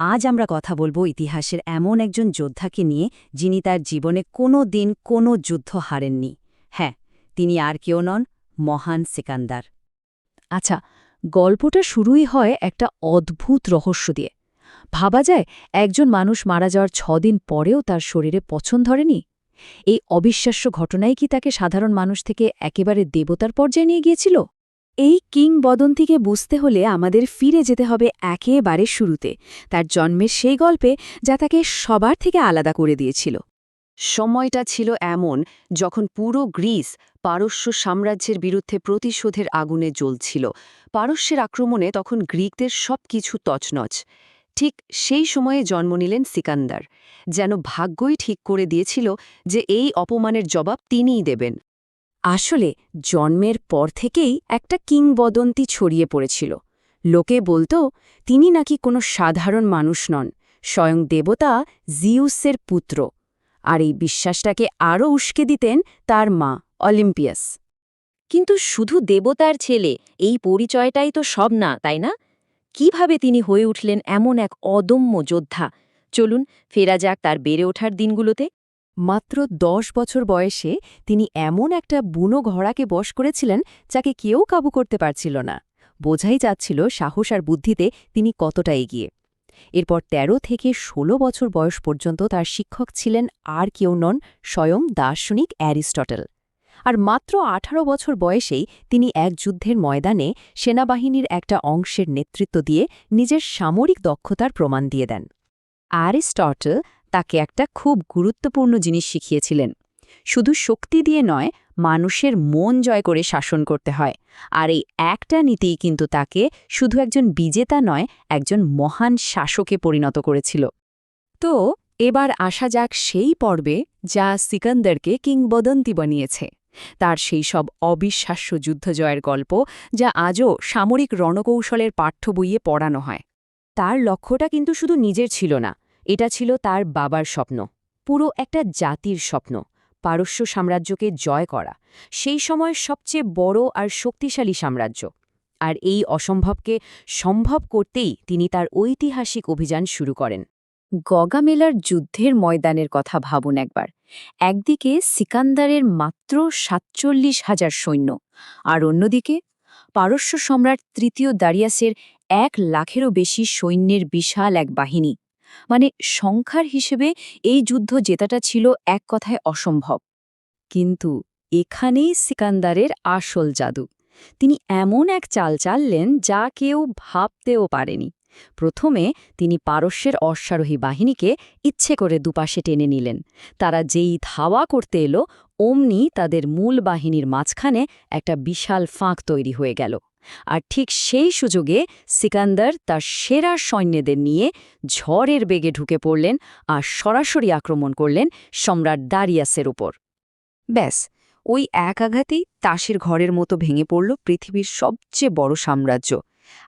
আজ আমরা কথা বলবো ইতিহাসের এমন একজন যোদ্ধাকে নিয়ে যিনি তার জীবনে কোনো দিন কোনো যুদ্ধ হারেননি। হ্যাঁ, তিনি আর কেউ নন, মহান সিকান্দার। আচ্ছা, গল্পটা শুরুই হয় একটা অদ্ভুত রহস্য দিয়ে। ভাবা যায় একজন মানুষ মারা যাওয়ার 6 দিন পরেও তার শরীরে পছন ধরেনি। এই অবিশ্বাস্য ঘটনাই কি তাকে সাধারণ মানুষ থেকে একেবারে দেবতার পর্যায়ে নিয়ে গিয়েছিল? এই কিংবদন্তিকে বুঝতে হলে আমাদের ফিরে যেতে হবে একেবারে শুরুতে, তার জন্মের সেই গল্পে যা তাকে সবার থেকে আলাদা করে দিয়েছিল। সময়টা ছিল এমন যখন পুরো গ্রিস পারস্য সাম্রাজ্যের বিরুদ্ধে প্রতিশোধের আগুনে জ্বলছিল। পারস্যের আক্রমণে তখন গ্রিকদের সবকিছু তছনছ। ঠিক সেই সময়ে জন্ম নিলেন সিকান্দার। যেন ভাগ্যই ঠিক করে দিয়েছিল যে এই অপমানের জবাব তিনিই দেবেন। আসলে জন্মের পর থেকেই একটা কিংবদন্তি ছড়িয়ে পড়েছিল। লোকে বলতো তিনি নাকি কোনো সাধারণ মানুষ নন, স্বয়ং দেবতা জিউসের পুত্র। আর এই বিশ্বাসটাকে আরও উস্কে দিতেন তার মা অলিম্পিয়াস। কিন্তু শুধু দেবতার ছেলে এই পরিচয়টাই তো সব না, তাই না? কিভাবে তিনি হয়ে উঠলেন এমন এক অদম্য যোদ্ধা? চলুন ফেরা যাক তার বেড়ে ওঠার দিনগুলোতে। মাত্র 10 বছর বয়সে তিনি এমন একটা বুনো ঘোড়াকে বশ করেছিলেন যাকে কেউ কাবু করতে পারছিল না। বোঝাই যাচ্ছিল সাহস আর বুদ্ধিতে তিনি কতটা এগিয়ে। এরপর 13 থেকে 16 বছর বয়স পর্যন্ত তার শিক্ষক ছিলেন আর কেউ নন, স্বয়ং দার্শনিক অ্যারিস্টটল। আর মাত্র 18 বছর বয়সেই তিনি এক যুদ্ধের ময়দানে সেনাবাহিনীর একটা অংশের নেতৃত্ব দিয়ে নিজের সামরিক দক্ষতার প্রমাণ দিয়ে দেন। অ্যারিস্টটল তাকে একটা খুব গুরুত্বপূর্ণ জিনিস শিখিয়েছিলেন। শুধু শক্তি দিয়ে নয়, মানুষের মন জয় করে শাসন করতে হয়। আর এই একটা নীতিই কিন্তু তাকে শুধু একজন বিজেতা নয়, একজন মহান শাসকে পরিণত করেছিল। তো এবার আসা যাক সেই পর্বে যা সিকান্দারকে কিংবদন্তি বানিয়েছে। তার সেই সব অবিশ্বাস্য যুদ্ধজয়ের গল্প যা আজও সামরিক রণকৌশলের পাঠ্য বইয়ে পড়ানো হয়। তার লক্ষ্যটা কিন্তু শুধু নিজের ছিল না, এটা ছিল তার বাবার স্বপ্ন, পুরো একটা জাতির স্বপ্ন, পারস্য সাম্রাজ্যকে জয় করা, সেই সময়ের সবচেয়ে বড় আর শক্তিশালী সাম্রাজ্য। আর এই অসম্ভবকে সম্ভব করতেই তিনি তার ঐতিহাসিক অভিযান শুরু করেন। গগামেলার যুদ্ধের ময়দানের কথা ভাবুন একবার। একদিকে সিকান্দারের মাত্র ৪৭,০০০ সৈন্য, আর অন্যদিকে পারস্য সম্রাট তৃতীয় দারিয়াসের ১ লাখেরও বেশি সৈন্যের বিশাল এক বাহিনী। মানে সংখ্যার হিসেবে এই যুদ্ধ জেতাটা ছিল এক কথায় অসম্ভব। কিন্তু এখানেই সিকান্দারের আসল জাদু। তিনি এমন এক চাল চাললেন যা কেউ ভাবতেও পারেনি। প্রথমে তিনি পারস্যের অশ্বারোহী বাহিনীকে ইচ্ছে করে দুপাশে টেনে নিলেন। তারা যেই ধাওয়া করতে এলো, অমনি তাদের মূল বাহিনীর মাঝখানে একটা বিশাল ফাঁক তৈরি হয়ে গেল। আর ঠিক সেই সুযোগে সিকান্দার তার সেরা সৈন্যদের নিয়ে ঝড়ের বেগে ঢুকে পড়লেন আর সরাসরি আক্রমণ করলেন সম্রাট দারিয়াসের উপর। ব্যাস, ওই এক আঘাতেই তাসের ঘরের মতো ভেঙে পড়ল পৃথিবীর সবচেয়ে বড় সাম্রাজ্য।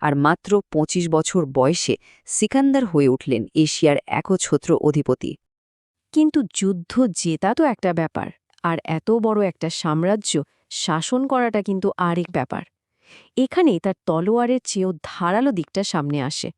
আর মাত্র ২৫ বছর বয়সে সিকান্দার হয়ে উঠলেন এশিয়ার একছত্র অধিপতি। কিন্তু যুদ্ধ জেতা তো একটা ব্যাপার, আর এত বড় একটা সাম্রাজ্য শাসন করাটা কিন্তু আরেক ব্যাপার। এখানেই তার তলোয়ারের চেয়েও ধারালো দিকটা সামনে আসে,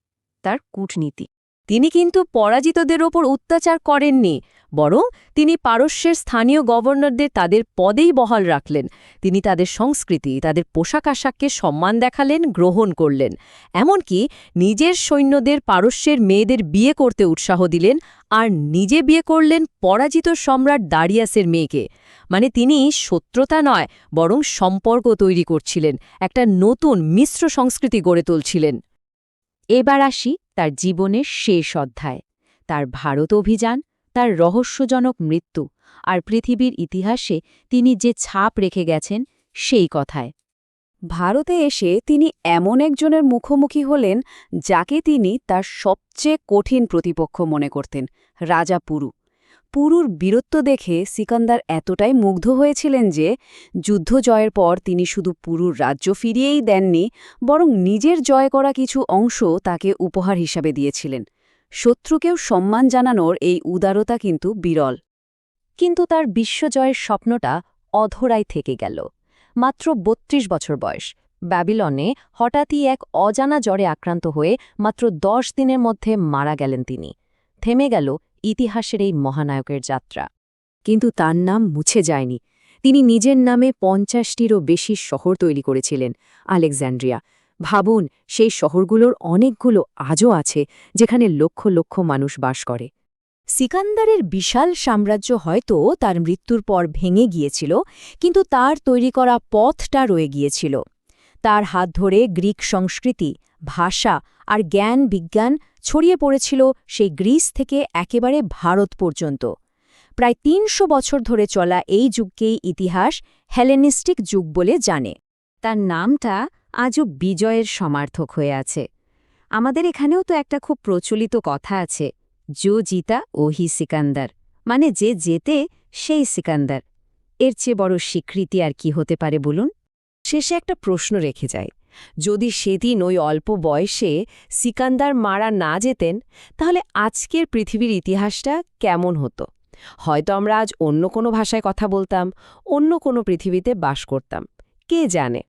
তার কূটনীতি। তিনি কিন্তু পরাজিতদের ওপর অত্যাচার করেননি, বরং তিনি পারস্যের স্থানীয় গভর্নরদের তাদের পদেই বহাল রাখলেন। তিনি তাদের সংস্কৃতি, তাদের পোশাক আশাককে সম্মান দেখালেন, গ্রহণ করলেন। এমনকি নিজের সৈন্যদের পারস্যের মেয়েদের বিয়ে করতে উৎসাহ দিলেন, আর নিজে বিয়ে করলেন পরাজিত সম্রাট দারিয়াসের মেয়েকে। মানে তিনি শত্রুতা নয়, বরং সম্পর্ক তৈরি করছিলেন, একটা নতুন মিশ্র সংস্কৃতি গড়ে তুলছিলেন। এবার আসি তার জীবনের শেষ অধ্যায়, তার ভারত অভিযান, তার রহস্যজনক মৃত্যু, আর পৃথিবীর ইতিহাসে তিনি যে ছাপ রেখে গেছেন সেই কথায়। ভারতে এসে তিনি এমন একজনের মুখোমুখি হলেন যাকে তিনি তার সবচেয়ে কঠিন প্রতিপক্ষ মনে করতেন, রাজা পুরু। পুরুর বীরত্ব দেখে সিকান্দার এতটাই মুগ্ধ হয়েছিলেন যে যুদ্ধ জয়ের পর তিনি শুধু পুরুর রাজ্য ফিরিয়েই দেননি, বরং নিজের জয় করা কিছু অংশ তাকে উপহার হিসাবে দিয়েছিলেন। শত্রুকেও সম্মান জানানোর এই উদারতা কিন্তু বিরল। কিন্তু তার বিশ্বজয়ের স্বপ্নটা অধরাই থেকে গেল। মাত্র ৩২ বছর বয়স, ব্যাবিলনে হঠাৎই এক অজানা জ্বরে আক্রান্ত হয়ে মাত্র 10 দিনের মধ্যে মারা গেলেন তিনি। থেমে গেল ইতিহাসের এই মহানায়কের যাত্রা। কিন্তু তার নাম মুছে যায়নি। তিনি নিজের নামে 50টিরও বেশি শহর তৈরি করেছিলেন। আলেকজান্ড্রিয়া, ভাবুন, সেই শহরগুলোর অনেকগুলো আজও আছে, যেখানে লক্ষ লক্ষ মানুষ বাস করে। সিকান্দারের বিশাল সাম্রাজ্য হয়তো তার মৃত্যুর পর ভেঙে গিয়েছিল, কিন্তু তার তৈরি করা পথটা রয়ে গিয়েছিল। তার হাত ধরে গ্রিক সংস্কৃতি, ভাষা আর জ্ঞান বিজ্ঞান ছড়িয়ে পড়েছিল সেই গ্রিস থেকে একেবারে ভারত পর্যন্ত। প্রায় ৩০০ বছর ধরে চলা এই যুগকেই ইতিহাস হেলেনিস্টিক যুগ বলে জানে। তার নামটা আজও বিজয়ের সমার্থক হয়ে আছে। আমাদের এখানেও তো একটা খুব প্রচলিত কথা আছে, জো জিতা ওহি সিকান্দার, মানে যে জেতে সেই সিকান্দার। এর চেয়ে বড় স্বীকৃতি আর কি হতে পারে বলুন? শেষে একটা প্রশ্ন রেখে যায়, যদি সেদিন ওই অল্প বয়সে সিকান্দার মারা না যেতেন, তাহলে আজকের পৃথিবীর ইতিহাসটা কেমন হতো? হয়তো আমরা আজ অন্য কোনো ভাষায় কথা বলতাম, অন্য কোনো পৃথিবীতে বাস করতাম, কে জানে।